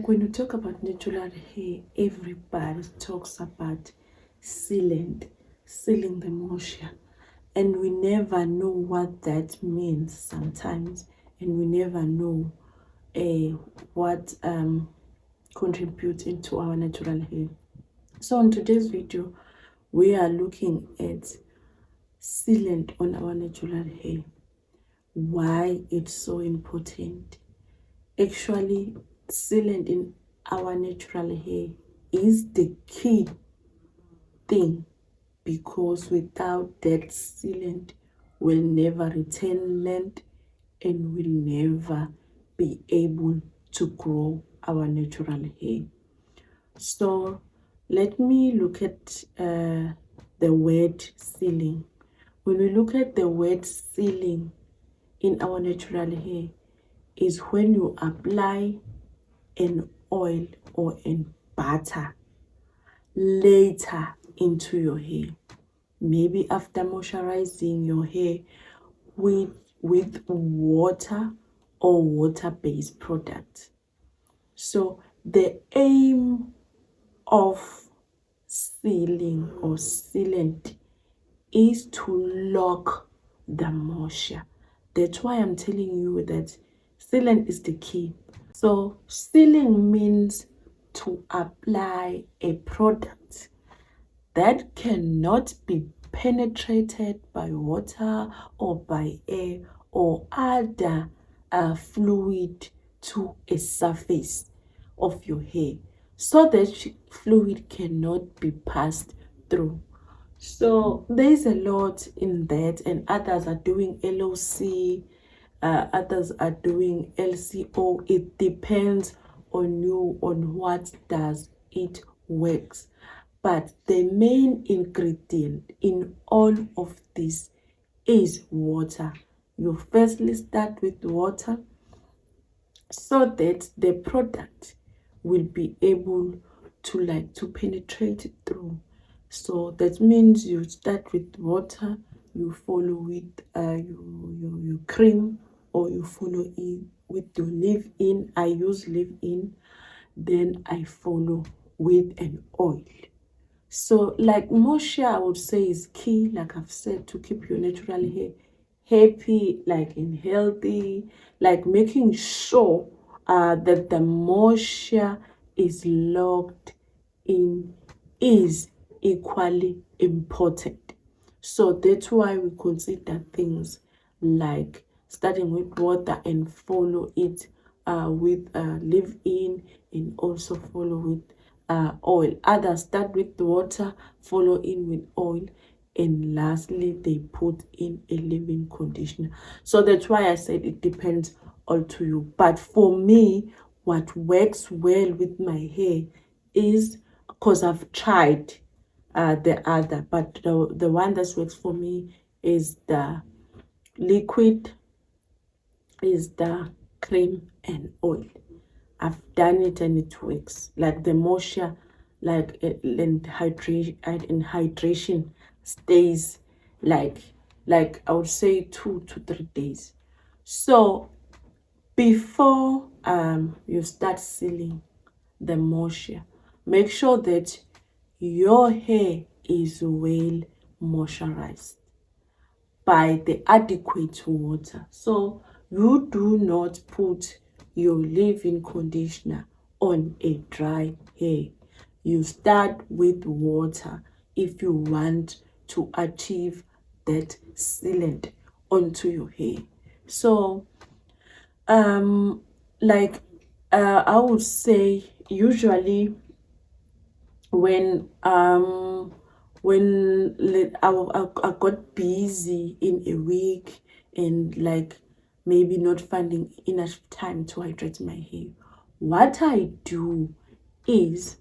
Like when you talk about natural hair, everybody talks about sealant, sealing the moisture, and we never know what that means sometimes, and we never know what contributes into our natural hair. So in today's video, we are looking at sealant on our natural hair, why it's so important. Actually, sealant in our natural hair is the key thing, because without that sealant, we'll never retain length and will never be able to grow our natural hair. So let me look at the word sealing. When we look at the word sealing in our natural hair, is when you apply an oil or an butter later into your hair, maybe after moisturizing your hair with water or water-based product. So the aim of sealing or sealant is to lock the moisture. That's why I'm telling you that sealant is the key. So sealing means to apply a product that cannot be penetrated by water or by air or other fluid to a surface of your hair, so that fluid cannot be passed through. So there's a lot in that, and others are doing LOC, others are doing LCO. It depends on you on what does it works. But the main ingredient in all of this is water. You firstly start with water so that the product will be able to penetrate it through. So that means you start with water, you follow with your cream, or you follow it with your leave-in. I use leave-in, then I follow with an oil. So like moisture, I would say, is key, like I've said, to keep your natural hair happy, like and healthy, like making sure that the moisture is locked in is equally important. So that's why we consider things like starting with water and follow it with leave-in, and also follow with oil. Others start with water, follow in with oil, and lastly they put in a leave-in conditioner. So that's why I said it depends all to you. But for me, what works well with my hair is, because I've tried the other, but the one that works for me is the liquid, is the cream and oil. I've done it and it works. Like the moisture, like and hydration stays like I would say 2 to 3 days. So before you start sealing the moisture, make sure that your hair is well moisturized by the adequate water. So you do not put your leave-in conditioner on a dry hair. You start with water if you want to achieve that sealant onto your hair. So like I would say, usually when I got busy in a week, and like maybe not finding enough time to hydrate my hair, what I do is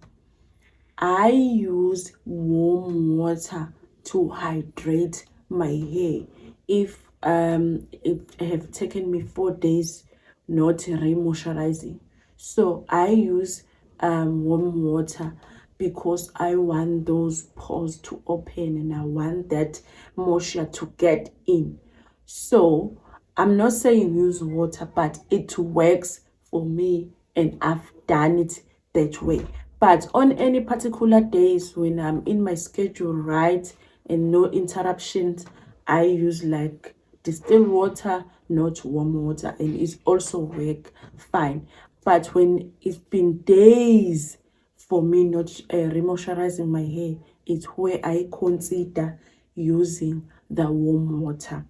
I use warm water to hydrate my hair. If it have taken me 4 days not re-moisturizing, so I use warm water, because I want those pores to open and I want that moisture to get in. So I'm not saying use water, but it works for me and I've done it that way. But on any particular days when I'm in my schedule right and no interruptions, I use like distilled water, not warm water, and it's also work fine. But when it's been days for me not remoisturizing my hair, it's where I consider using the warm water.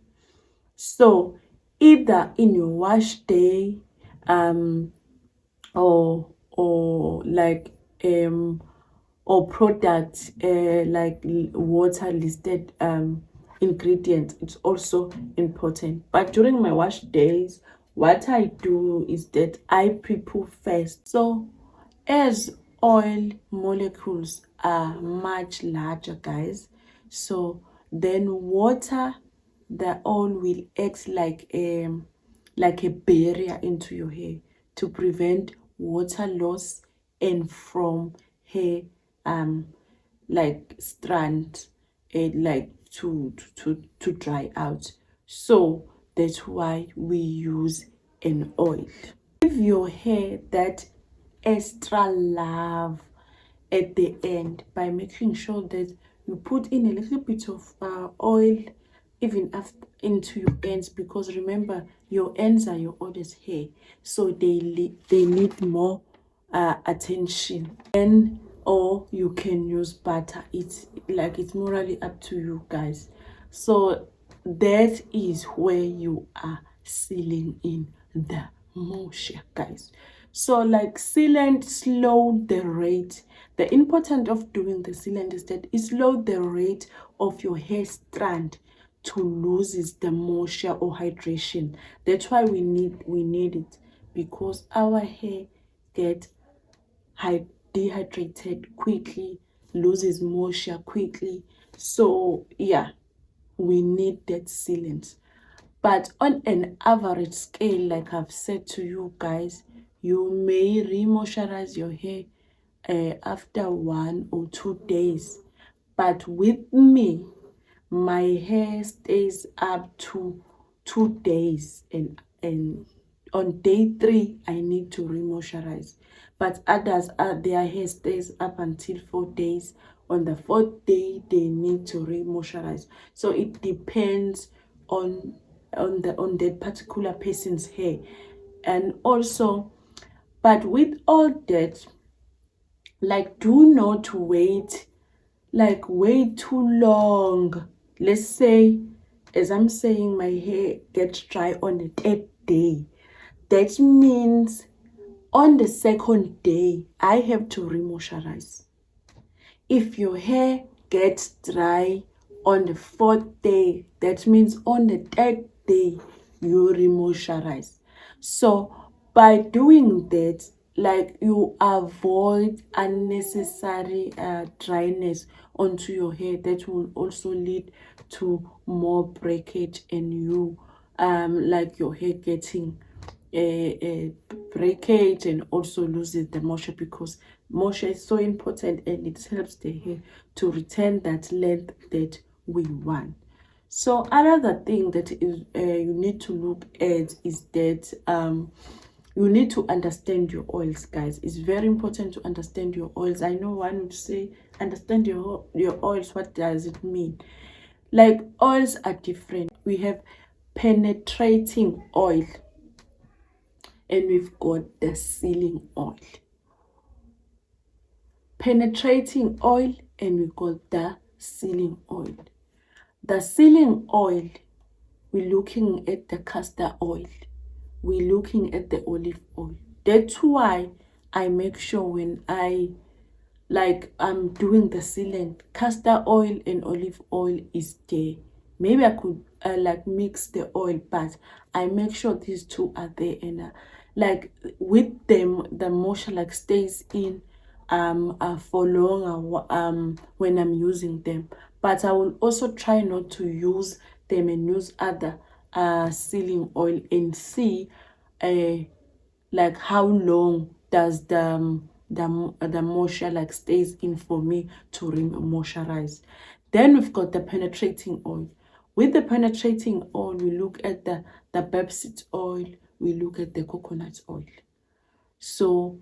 So either in your wash day, or like or product like water listed ingredients, it's also important. But during my wash days, what I do is that I prepare first. So as oil molecules are much larger, guys, so then water, the oil will act like a barrier into your hair to prevent water loss and from hair like strand like to dry out. So that's why we use an oil. Give your hair that extra love at the end by making sure that you put in a little bit of oil even after into your ends, because remember your ends are your oldest hair, so they need more attention. And or you can use butter, it's morally up to you guys. So that is where you are sealing in the moisture, guys. So like sealant slow the rate. The important of doing the sealant is that it slow the rate of your hair strand to loses the moisture or hydration. That's why we need it, because our hair get dehydrated quickly, loses moisture quickly. So yeah, we need that sealant. But on an average scale, like I've said to you guys, you may remoisturize your hair after 1 or 2 days. But with me, my hair stays up to 2 days, and on day 3 I need to remoisturize. But others their hair stays up until 4 days. On the 4th day they need to remoisturize. So it depends on on that particular person's hair. And also, but with all that, like, do not wait like way too long. Let's say, as I'm saying, my hair gets dry on the 3rd day. That means on the 2nd day I have to remoisturize. If your hair gets dry on the 4th day, that means on the 3rd day you remoisturize. So by doing that, like, you avoid unnecessary dryness onto your hair that will also lead to more breakage, and you like your hair getting a breakage and also loses the moisture, because moisture is so important and it helps the hair to retain that length that we want. So another thing that is you need to look at is that you need to understand your oils, guys. It's very important to understand your oils. I know one would say, understand your oils, what does it mean? Like, oils are different. We have penetrating oil and we've got the sealing oil. Penetrating oil and we got the sealing oil. The sealing oil, we're looking at the castor oil, we're looking at the olive oil. That's why I make sure when I'm doing the sealant, castor oil and olive oil is there. Maybe I could like mix the oil, but I make sure these two are there, and like with them the moisture like stays in for long when I'm using them. But I will also try not to use them and use other sealing oil and see like how long does the moisture like stays in for me to moisturize. Then we've got the penetrating oil. With the penetrating oil, we look at the Pepsid oil, we look at the coconut oil. So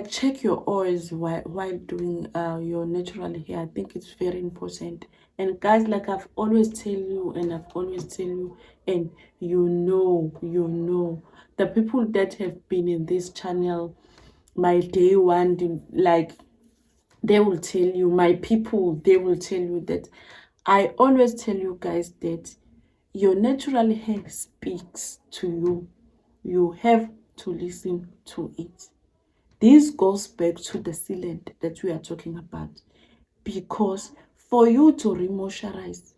check your oils while doing your natural hair. I think it's very important. And guys, like I've always tell you, and I've always tell you, and the people that have been in this channel my day one, like they will tell you, my people, they will tell you that I always tell you guys that your natural hair speaks to you. You have to listen to it. This goes back to the sealant that we are talking about, because for you to remoisturize,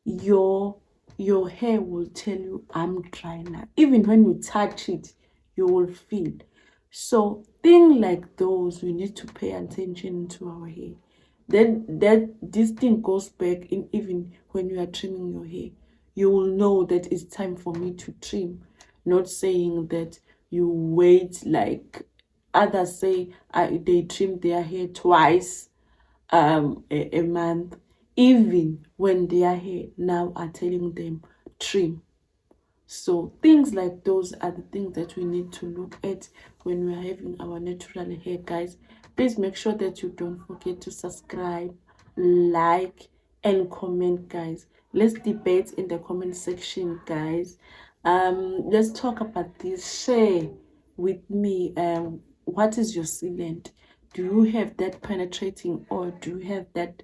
your your hair will tell you I'm dry now. Even when you touch it, you will feel. So things like those, we need to pay attention to our hair. Then that this thing goes back in, even when you are trimming your hair, you will know that it's time for me to trim. Not saying that you wait like others say, they trim their hair twice a month, even when their hair now are telling them trim. So things like those are the things that we need to look at when we are having our natural hair, guys. Please make sure that you don't forget to subscribe, like, and comment, guys. Let's debate in the comment section, guys. Let's talk about this. Share with me what is your sealant. Do you have that penetrating oil? Do you have that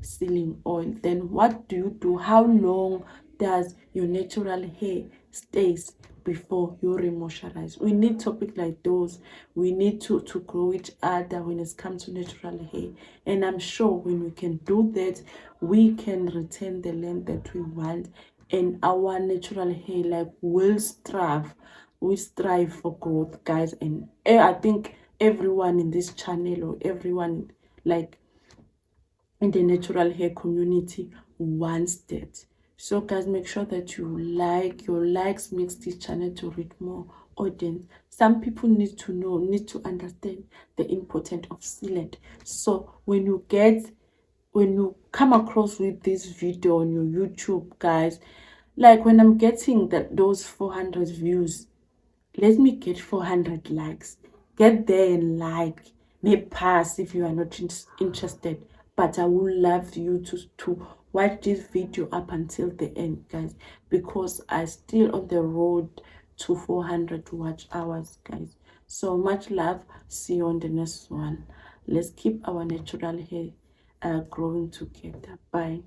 sealing oil? Then what do you do? How long does your natural hair stays before you remoisturize? We need topics like those. We need to grow each other when it comes to natural hair. And I'm sure when we can do that, we can retain the length that we want, and our natural hair like will strive. We strive for growth, guys. And I think everyone in this channel, or everyone like in the natural hair community, wants that. So guys, make sure that you like. Your likes makes this channel to reach more audience. Some people need to know, need to understand the importance of sealant. So when you come across with this video on your YouTube, guys, like when I'm getting those 400 views, let me get 400 likes. Get there and like. May pass if you are not interested. But I would love you to watch this video up until the end, guys. Because I still on the road to 400 watch hours, guys. So much love. See you on the next one. Let's keep our natural hair growing together. Bye.